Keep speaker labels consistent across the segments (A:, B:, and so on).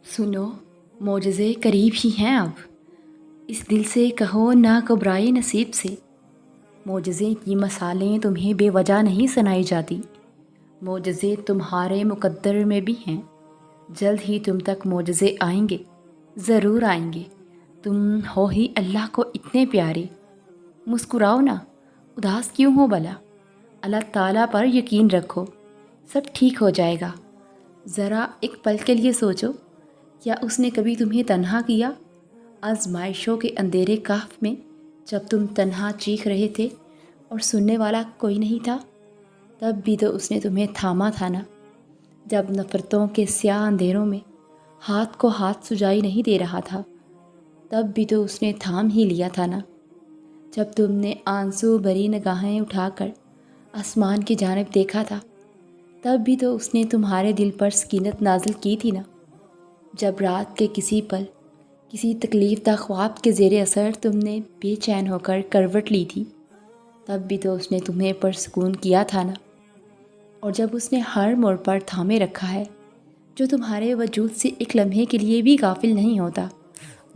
A: सुनो, मोजज़े करीब ही हैं अब। इस दिल से कहो ना घबराए नसीब से। मोजज़े की मसालें तुम्हें बेवजह नहीं सुनाई जाती। मोजज़े तुम्हारे मुक़द्दर में भी हैं। जल्द ही तुम तक मोजज़े आएंगे, ज़रूर आएंगे। तुम हो ही अल्लाह को इतने प्यारे। मुस्कुराओ ना, उदास क्यों हो भला? अल्लाह ताला पर यकीन रखो, सब ठीक हो जाएगा। ज़रा एक पल के लिए सोचो, क्या उसने कभी तुम्हें तन्हा किया? आज़माइशों के अंधेरे काफ में जब तुम तन्हा चीख रहे थे और सुनने वाला कोई नहीं था, तब भी तो उसने तुम्हें थामा था ना। जब नफ़रतों के स्याह अंधेरों में हाथ को हाथ सुझाई नहीं दे रहा था, तब भी तो उसने थाम ही लिया था ना। जब तुमने आंसू भरी निगाहें उठाकर आसमान की जानिब देखा था, तब भी तो उसने तुम्हारे दिल पर सकीनत नाजिल की थी ना। जब रात के किसी पल किसी तकलीफ़दा ख्वाब के ज़ेरे असर तुमने बेचैन होकर करवट ली थी, तब भी तो उसने तुम्हें पुरसुकून किया था ना। और जब उसने हर मोड़ पर थामे रखा है जो तुम्हारे वजूद से एक लम्हे के लिए भी गाफिल नहीं होता,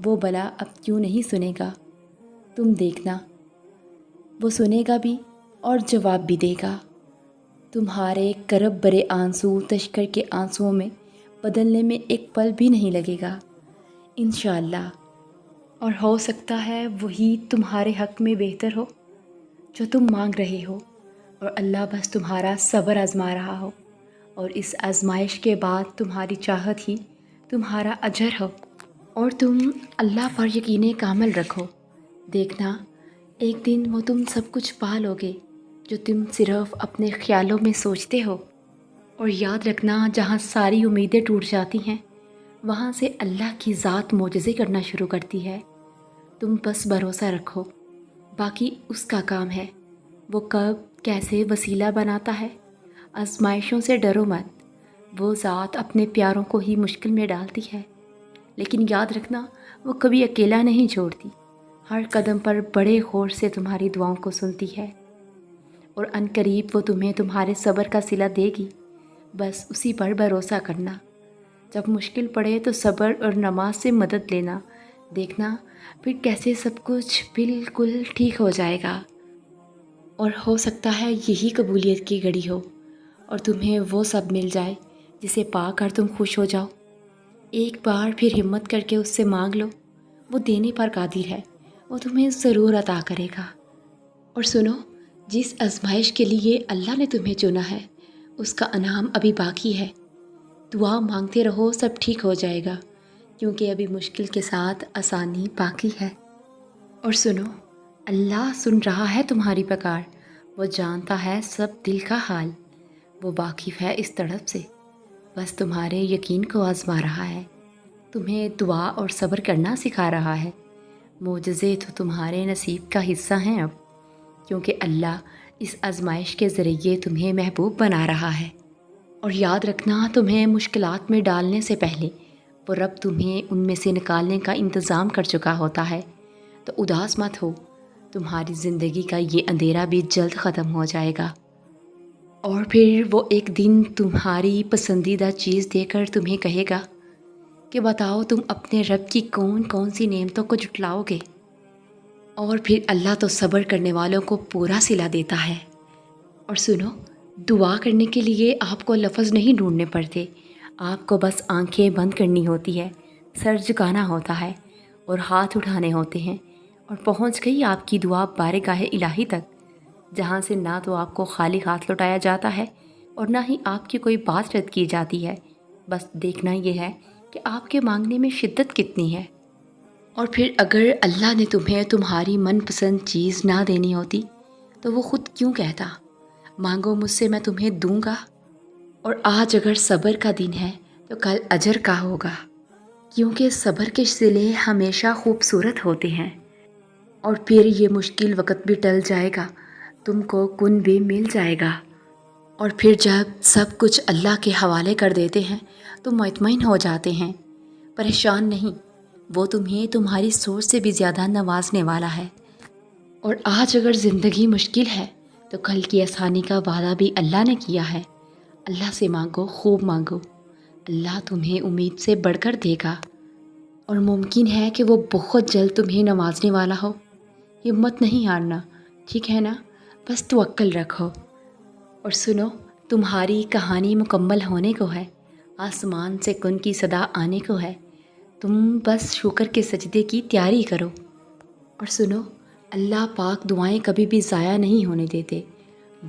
A: वो भला अब क्यों नहीं सुनेगा? तुम देखना, वो सुनेगा भी और जवाब भी देगा। तुम्हारे करब भरे आंसू तश्कर के आंसुओं में बदलने में एक पल भी नहीं लगेगा, इंशाअल्लाह। और हो सकता है वही तुम्हारे हक़ में बेहतर हो जो तुम मांग रहे हो, और अल्लाह बस तुम्हारा सब्र आज़मा रहा हो, और इस आज़माइश के बाद तुम्हारी चाहत ही तुम्हारा अजर हो। और तुम अल्लाह पर यकीन कामिल रखो। देखना, एक दिन वो तुम सब कुछ पा लोगे जो तुम सिर्फ़ अपने ख़्यालों में सोचते हो। और याद रखना, जहाँ सारी उम्मीदें टूट जाती हैं, वहाँ से अल्लाह की ज़ात मोजज़े करना शुरू करती है। तुम बस भरोसा रखो, बाकी उसका काम है। वो कब कैसे वसीला बनाता है। आज़माइशों से डरो मत, वो ज़ात अपने प्यारों को ही मुश्किल में डालती है। लेकिन याद रखना, वो कभी अकेला नहीं छोड़ती। हर कदम पर बड़े गौर से तुम्हारी दुआओं को सुनती है, और अनकरीब वो तुम्हें तुम्हारे सब्र का सिला देगी। बस उसी पर भरोसा करना। जब मुश्किल पड़े तो सब्र और नमाज से मदद लेना। देखना फिर कैसे सब कुछ बिल्कुल ठीक हो जाएगा। और हो सकता है यही कबूलियत की घड़ी हो, और तुम्हें वो सब मिल जाए जिसे पाकर तुम खुश हो जाओ। एक बार फिर हिम्मत करके उससे मांग लो, वो देने पर कादिर है, वो तुम्हें ज़रूर अता करेगा। और सुनो, जिस आज़माइश के लिए अल्लाह ने तुम्हें चुना है, उसका इनाम अभी बाकी है। दुआ मांगते रहो, सब ठीक हो जाएगा, क्योंकि अभी मुश्किल के साथ आसानी बाकी है। और सुनो, अल्लाह सुन रहा है तुम्हारी पुकार, वो जानता है सब दिल का हाल। वो वाकिफ़ है इस तड़प से, बस तुम्हारे यकीन को आज़मा रहा है, तुम्हें दुआ और सब्र करना सिखा रहा है। मोजज़े तो तुम्हारे नसीब का हिस्सा हैं अब, क्योंकि अल्लाह इस आज़माइश के ज़रिए तुम्हें महबूब बना रहा है। और याद रखना, तुम्हें मुश्किलात में डालने से पहले वो रब तुम्हें उनमें से निकालने का इंतज़ाम कर चुका होता है। तो उदास मत हो, तुम्हारी ज़िंदगी का ये अंधेरा भी जल्द ख़त्म हो जाएगा। और फिर वो एक दिन तुम्हारी पसंदीदा चीज़ देकर तुम्हें कहेगा कि बताओ तुम अपने रब की कौन कौन सी नेमतों को जुटलाओगे। और फिर अल्लाह तो सब्र करने वालों को पूरा सिला देता है। और सुनो, दुआ करने के लिए आपको लफ्ज़ नहीं ढूंढने पड़ते, आपको बस आंखें बंद करनी होती है, सर झुकाना होता है और हाथ उठाने होते हैं, और पहुंच गई आपकी दुआ बारगाह इलाही तक, जहां से ना तो आपको खाली हाथ लौटाया जाता है और ना ही आपकी कोई बात रद्द की जाती है। बस देखना यह है कि आपके मांगने में शिद्दत कितनी है। और फिर अगर अल्लाह ने तुम्हें तुम्हारी मनपसंद चीज़ ना देनी होती, तो वो ख़ुद क्यों कहता, मांगो मुझसे मैं तुम्हें दूंगा। और आज अगर सब्र का दिन है तो कल अजर का होगा, क्योंकि सब्र के सिले हमेशा खूबसूरत होते हैं। और फिर ये मुश्किल वक्त भी टल जाएगा, तुमको कुन भी मिल जाएगा। और फिर जब सब कुछ अल्लाह के हवाले कर देते हैं तो मुतमईन हो जाते हैं। परेशान नहीं, वो तुम्हें तुम्हारी सोच से भी ज़्यादा नवाजने वाला है। और आज अगर ज़िंदगी मुश्किल है तो कल की आसानी का वादा भी अल्लाह ने किया है। अल्लाह से मांगो, खूब मांगो, اللہ تمہیں امید سے بڑھ کر دے گا اور ممکن ہے کہ وہ بہت جلد تمہیں نوازنے والا ہو۔ ہمت نہیں ہارنا، ٹھیک ہے نا؟ بس توکل رکھو اور سنو، تمہاری کہانی مکمل ہونے کو ہے، آسمان سے کن کی صدا آنے کو ہے، تم بس شکر کے سجدے کی تیاری کرو۔ اور سنو، اللہ پاک دعائیں کبھی بھی ضائع نہیں ہونے دیتے۔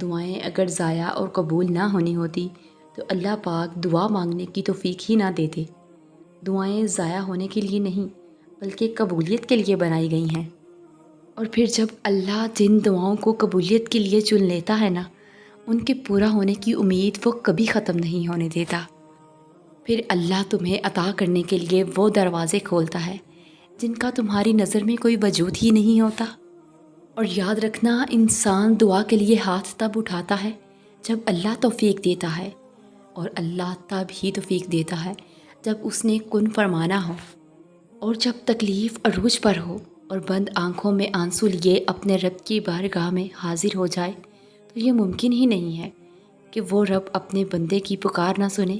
A: دعائیں اگر ضائع اور قبول نہ ہونی ہوتی تو اللہ پاک دعا مانگنے کی توفیق ہی نہ دیتے۔ دعائیں ضائع ہونے کے لیے نہیں بلکہ قبولیت کے لیے بنائی گئی ہیں، اور پھر جب اللہ جن دعاؤں کو قبولیت کے لیے چن لیتا ہے نا، ان کے پورا ہونے کی امید وہ کبھی ختم نہیں ہونے دیتا۔ پھر اللہ تمہیں عطا کرنے کے لیے وہ دروازے کھولتا ہے جن کا تمہاری نظر میں کوئی وجود ہی نہیں ہوتا۔ اور یاد رکھنا، انسان دعا کے لیے ہاتھ تب اٹھاتا ہے جب اللہ توفیق دیتا ہے، اور اللہ تب ہی توفیق دیتا ہے جب اس نے کن فرمانا ہو۔ اور جب تکلیف عروج پر ہو اور بند آنکھوں میں آنسو لیے اپنے رب کی بارگاہ میں حاضر ہو جائے تو یہ ممکن ہی نہیں ہے کہ وہ رب اپنے بندے کی پکار نہ سنے۔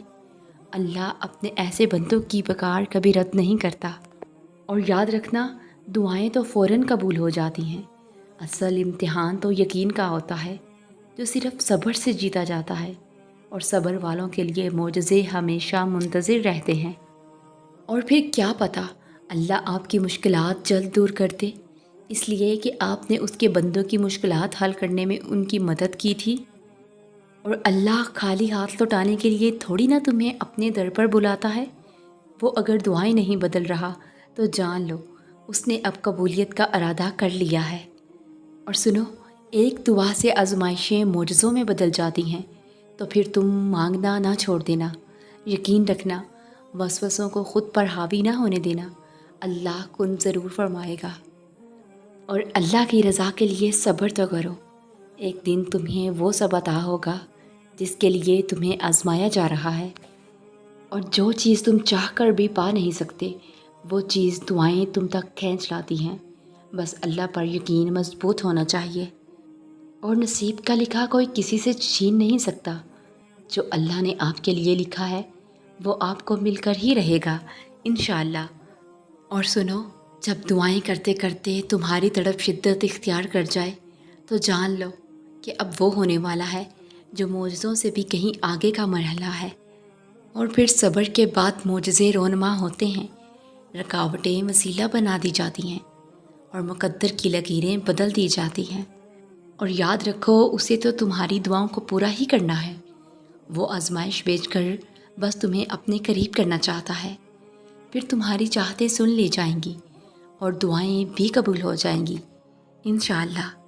A: اللہ اپنے ایسے بندوں کی پکار کبھی رد نہیں کرتا۔ اور یاد رکھنا، دعائیں تو فوراً قبول ہو جاتی ہیں، اصل امتحان تو یقین کا ہوتا ہے جو صرف صبر سے جیتا جاتا ہے، اور صبر والوں کے لیے معجزے ہمیشہ منتظر رہتے ہیں۔ اور پھر کیا پتہ اللہ آپ کی مشکلات جلد دور کر دے، اس لیے کہ آپ نے اس کے بندوں کی مشکلات حل کرنے میں ان کی مدد کی تھی۔ اور اللہ خالی ہاتھ لوٹانے کے لیے تھوڑی نہ تمہیں اپنے در پر بلاتا ہے۔ وہ اگر دعائیں نہیں بدل رہا تو جان لو اس نے اب قبولیت کا ارادہ کر لیا ہے۔ اور سنو، ایک دعا سے آزمائشیں معجزوں میں بدل جاتی ہیں، تو پھر تم مانگنا نہ چھوڑ دینا۔ یقین رکھنا، وسوسوں کو خود پر حاوی نہ ہونے دینا، اللہ کن ضرور فرمائے گا۔ اور اللہ کی رضا کے لیے صبر تو کرو، ایک دن تمہیں وہ سب عطا ہوگا جس کے لیے تمہیں آزمایا جا رہا ہے۔ اور جو چیز تم چاہ کر بھی پا نہیں سکتے، وہ چیز دعائیں تم تک کھینچ لاتی ہیں۔ بس اللہ پر یقین مضبوط ہونا چاہیے، اور نصیب کا لکھا کوئی کسی سے چھین نہیں سکتا۔ جو اللہ نے آپ کے لیے لکھا ہے وہ آپ کو مل کر ہی رہے گا انشاءاللہ۔ اور سنو، جب دعائیں کرتے کرتے تمہاری طرف شدت اختیار کر جائے تو جان لو کہ اب وہ ہونے والا ہے جو معجزوں سے بھی کہیں آگے کا مرحلہ ہے۔ اور پھر صبر کے بعد معجزے رونما ہوتے ہیں، رکاوٹیں وسیلہ بنا دی جاتی ہیں، اور مقدر کی لکیریں بدل دی جاتی ہیں۔ اور یاد رکھو، اسے تو تمہاری دعاؤں کو پورا ہی کرنا ہے۔ وہ آزمائش بیچ کر بس تمہیں اپنے قریب کرنا چاہتا ہے، پھر تمہاری چاہتیں سن لی جائیں گی اور دعائیں بھی قبول ہو جائیں گی انشاءاللہ۔